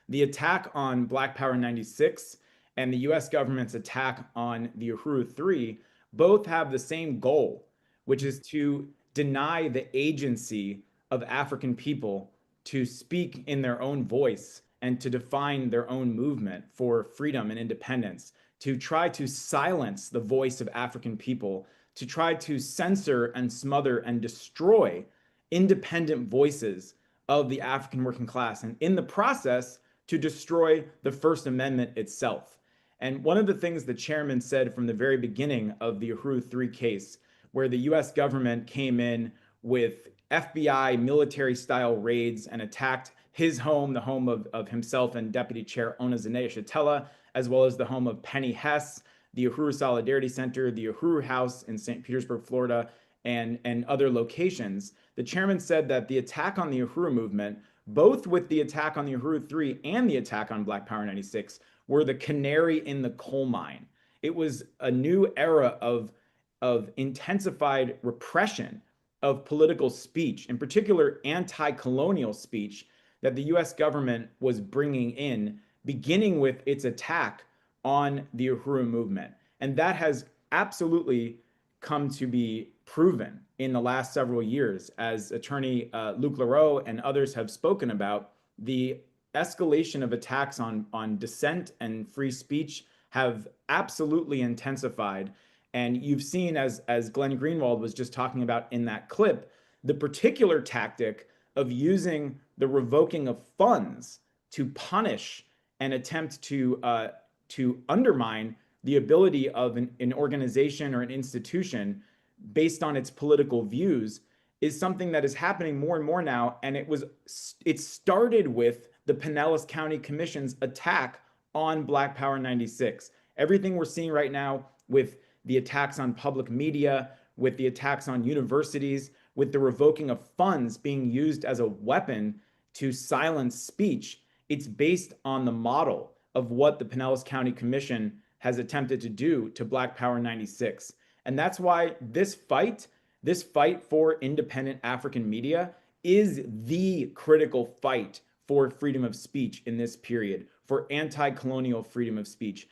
The attack on Black Power 96 and the US government's attack on the Uhuru 3 both have the same goal, which is to deny the agency of African people to speak in their own voice and to define their own movement for freedom and independence, to try to silence the voice of African people, to try to censor and smother and destroy independent voices of the African working class, and in the process, to destroy the First Amendment itself. And one of the things the chairman said from the very beginning of the Uhuru 3 case, where the US government came in with FBI military style raids and attacked his home, the home of himself and Deputy Chair Ona Zanea Shatella, as well as the home of Penny Hess, the Uhuru Solidarity Center, the Uhuru House in St. Petersburg, Florida, and other locations. The chairman said that the attack on the Uhuru movement, both with the attack on the Uhuru 3 and the attack on Black Power 96, were the canary in the coal mine. It was a new era of intensified repression of political speech, in particular anti-colonial speech, that the US government was bringing in, beginning with its attack on the Uhuru movement. And that has absolutely come to be proven in the last several years, as attorney Luc Leroux and others have spoken about. The escalation of attacks on dissent and free speech have absolutely intensified. And you've seen, as Glenn Greenwald was just talking about in that clip, the particular tactic of using the revoking of funds to punish and attempt to undermine the ability of an organization or an institution based on its political views is something that is happening more and more now. And it started with the Pinellas County Commission's attack on Black Power 96. Everything we're seeing right now with the attacks on public media, with the attacks on universities, with the revoking of funds being used as a weapon to silence speech, it's based on the model of what the Pinellas County Commission has attempted to do to Black Power 96. And that's why this fight for independent African media is the critical fight for freedom of speech in this period, for anti-colonial freedom of speech.